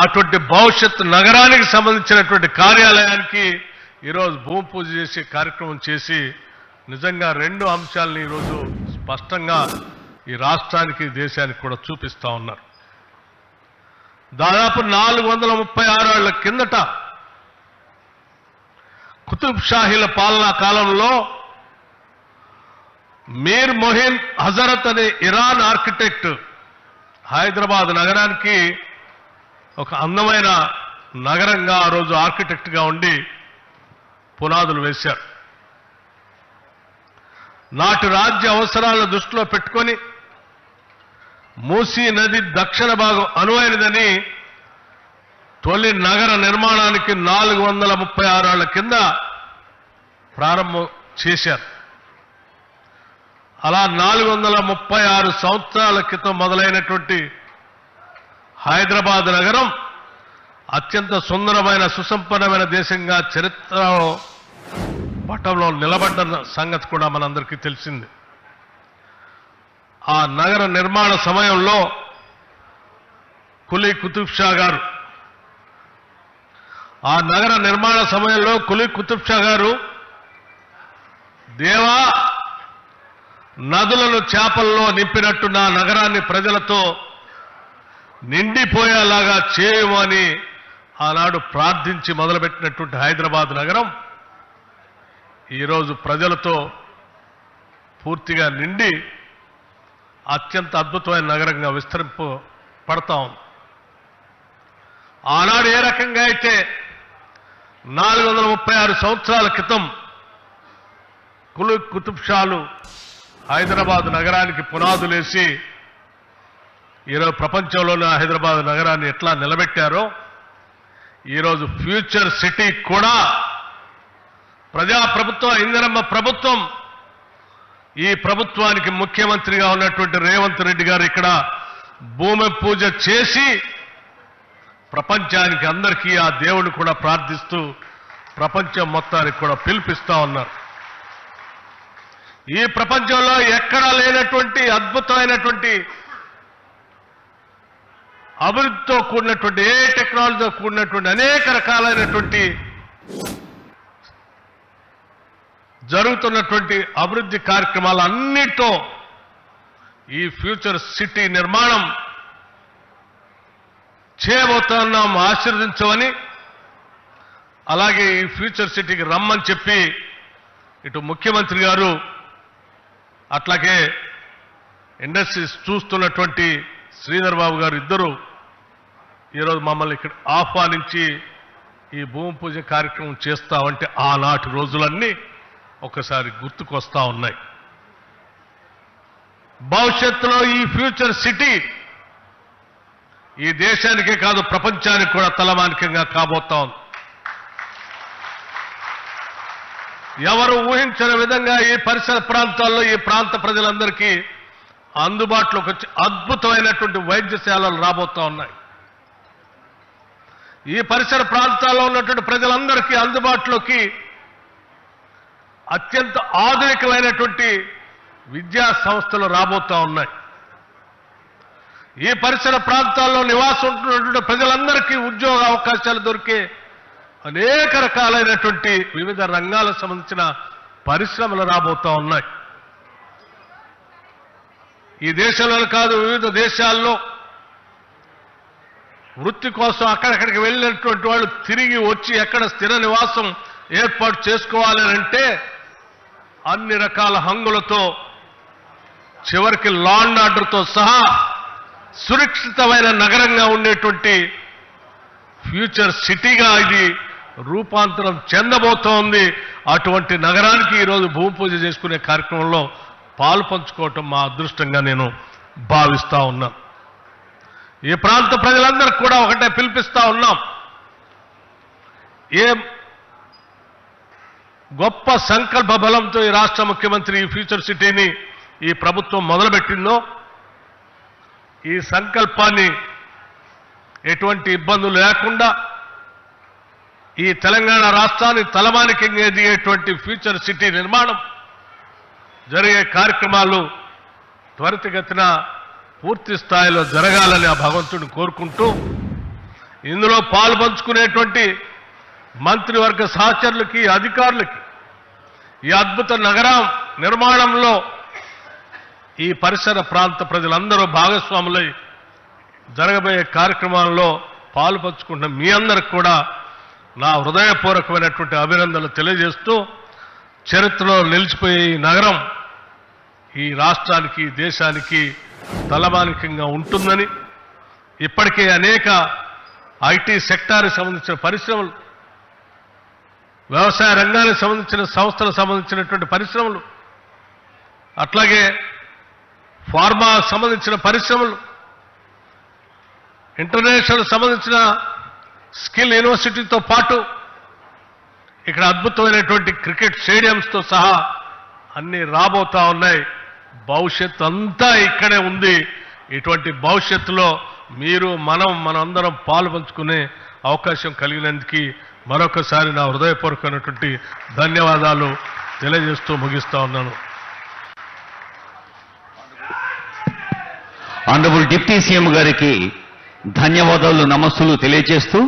అటువంటి భవిష్యత్తు నగరానికి సంబంధించినటువంటి కార్యాలయానికి ఈరోజు భూమి పూజ చేసే కార్యక్రమం చేసి నిజంగా రెండు అంశాలను ఈరోజు స్పష్టంగా ఈ రాష్ట్రానికి దేశానికి కూడా చూపిస్తా ఉన్నారు. దాదాపు 436 ఏళ్ల కిందట కుతుబ్ షాహీల పాలనా కాలంలో మీర్ మొహిన్ హజరత్ అనే ఇరాన్ ఆర్కిటెక్ట్ హైదరాబాద్ నగరానికి ఒక అందమైన నగరంగా ఆ రోజు ఆర్కిటెక్ట్గా ఉండి పునాదులు వేశారు. నాటి రాజ్య అవసరాలను దృష్టిలో పెట్టుకొని మూసీ నది దక్షిణ భాగం అనువైనదని తొలి నగర నిర్మాణానికి 436 ఏళ్ల కింద ప్రారంభం చేశారు. అలా 436 సంవత్సరాల క్రితం మొదలైనటువంటి హైదరాబాద్ నగరం అత్యంత సుందరమైన సుసంపన్నమైన దేశంగా చరిత్రలో పటంలో నిలబడ్డ సంగతి కూడా మనందరికీ తెలిసింది. ఆ నగర నిర్మాణ సమయంలో కులీ కుతుబ్ షా గారు దేవా నదులను చేపల్లో నింపినట్టు నా నగరాన్ని ప్రజలతో నిండిపోయేలాగా చేయమని ఆనాడు ప్రార్థించి మొదలుపెట్టినటువంటి హైదరాబాద్ నగరం ఈరోజు ప్రజలతో పూర్తిగా నిండి అత్యంత అద్భుతమైన నగరంగా విస్తరింపబడతా ఉంది. ఆనాడు ఏ రకంగా అయితే 436 సంవత్సరాల క్రితం కులీ కుతుబ్ షాలు హైదరాబాద్ నగరానికి పునాదులేసి ఈరోజు ప్రపంచంలోనే హైదరాబాద్ నగరాన్ని ఎట్లా నిలబెట్టారో ఈరోజు ఫ్యూచర్ సిటీ కూడా ప్రజాప్రభుత్వం ఇందిరమ్మ ప్రభుత్వం ఈ ప్రభుత్వానికి ముఖ్యమంత్రిగా ఉన్నటువంటి రేవంత్ రెడ్డి గారు ఇక్కడ భూమి పూజ చేసి ప్రపంచానికి అందరికీ ఆ దేవుని కూడా ప్రార్థిస్తూ ప్రపంచం మొత్తానికి కూడా పిలిపిస్తా ఉన్నారు. ఈ ప్రపంచంలో ఎక్కడా లేనటువంటి అద్భుతమైనటువంటి అభివృద్ధితో కూడినటువంటి ఏ టెక్నాలజీతో కూడినటువంటి అనేక రకాలైనటువంటి జరుగుతున్నటువంటి అభివృద్ధి కార్యక్రమాలన్నిటితో ఈ ఫ్యూచర్ సిటీ నిర్మాణం చేయబోతున్నాం, ఆశీర్వదించమని, అలాగే ఈ ఫ్యూచర్ సిటీకి రమ్మని చెప్పి ఇటు ముఖ్యమంత్రి గారు అట్లాగే ఇండస్ట్రీస్ చూస్తున్నటువంటి శ్రీధర్ బాబు గారు ఇద్దరు ఈరోజు మమ్మల్ని ఇక్కడ ఆహ్వానించి ఈ భూమి పూజ కార్యక్రమం చేస్తామంటే ఆనాటి రోజులన్నీ ఒకసారి గుర్తుకొస్తా ఉన్నాయి. భవిష్యత్తులో ఈ ఫ్యూచర్ సిటీ ఈ దేశానికే కాదు ప్రపంచానికి కూడా తలమానికంగా కాబోతా ఉంది. ఎవరు ఊహించిన విధంగా ఈ పరిసర ప్రాంతాల్లో ఈ ప్రాంత ప్రజలందరికీ అందుబాటులోకి వచ్చి అద్భుతమైనటువంటి వైద్యశాలలు రాబోతా ఉన్నాయి. ఈ పరిసర ప్రాంతాల్లో ఉన్నటువంటి ప్రజలందరికీ అందుబాటులోకి అత్యంత ఆధునికమైనటువంటి విద్యా సంస్థలు రాబోతా ఉన్నాయి. ఈ పరిసర ప్రాంతాల్లో నివాసం ఉంటున్నటువంటి ప్రజలందరికీ ఉద్యోగ అవకాశాలు దొరికే అనేక రకాలైనటువంటి వివిధ రంగాలకు సంబంధించిన పరిశ్రమలు రాబోతా ఉన్నాయి. ఈ దేశంలో కాదు వివిధ దేశాల్లో వృత్తి కోసం అక్కడక్కడికి వెళ్ళినటువంటి వాళ్ళు తిరిగి వచ్చి ఎక్కడ స్థిర నివాసం ఏర్పాటు చేసుకోవాలంటే అన్ని రకాల హంగులతో చివరికి లా అండ్ ఆర్డర్తో సహా సురక్షితమైన నగరంగా ఉండేటువంటి ఫ్యూచర్ సిటీగా ఇది రూపాంతరం చెందబోతోంది. అటువంటి నగరానికి ఈరోజు భూమి పూజ చేసుకునే కార్యక్రమంలో పాలు పంచుకోవటం మా అదృష్టంగా నేను భావిస్తా ఉన్నాను. ఈ ప్రాంత ప్రజలందరికీ కూడా ఒకటే పిలిపిస్తా ఉన్నాం. ఏ గొప్ప సంకల్ప బలంతో ఈ రాష్ట్ర ముఖ్యమంత్రి ఈ ఫ్యూచర్ సిటీని ఈ ప్రభుత్వం మొదలుపెట్టిందో ఈ సంకల్పాన్ని ఎటువంటి ఇబ్బందులు లేకుండా ఈ తెలంగాణ రాష్ట్రాన్ని తలమానికంగా ఎదిగేటువంటి ఫ్యూచర్ సిటీ నిర్మాణం జరిగే కార్యక్రమాలు త్వరితగతిన పూర్తి స్థాయిలో జరగాలని ఆ భగవంతుడిని కోరుకుంటూ ఇందులో పాలు పంచుకునేటువంటి మంత్రివర్గ సహచరులకి, అధికారులకి ఈ అద్భుత నగరం నిర్మాణంలో ఈ పరిసర ప్రాంత ప్రజలందరూ భాగస్వాములై జరగబోయే కార్యక్రమాల్లో పాలు పంచుకుంటున్న మీ అందరికి కూడా నా హృదయపూర్వకమైనటువంటి అభినందనలు తెలియజేస్తూ, చరిత్రలో నిలిచిపోయే ఈ నగరం ఈ రాష్ట్రానికి, దేశానికి తలమానికంగా ఉంటుందని, ఇప్పటికే అనేక ఐటీ సెక్టార్కి సంబంధించిన పరిశ్రమలు, వ్యవసాయ రంగానికి సంబంధించిన సంస్థలకు సంబంధించినటువంటి పరిశ్రమలు, అట్లాగే ఫార్మాకు సంబంధించిన పరిశ్రమలు, ఇంటర్నేషనల్ సంబంధించిన స్కిల్ యూనివర్సిటీతో పాటు ఇక్కడ అద్భుతమైనటువంటి క్రికెట్ స్టేడియంస్తో సహా అన్నీ రాబోతా ఉన్నాయి. భవిష్యత్తు అంతా ఇక్కడే ఉంది. ఇటువంటి భవిష్యత్తులో మీరు మనందరం పాలు పంచుకునే అవకాశం కలిగినందుకు మరొకసారి నా హృదయపూర్వకమైనటువంటి ధన్యవాదాలు తెలియజేస్తూ ముగిస్తా ఉన్నాను. ఆనరబుల్ డిప్యూటీ సీఎం గారికి ధన్యవాదాలు, నమస్సులు తెలియజేస్తూ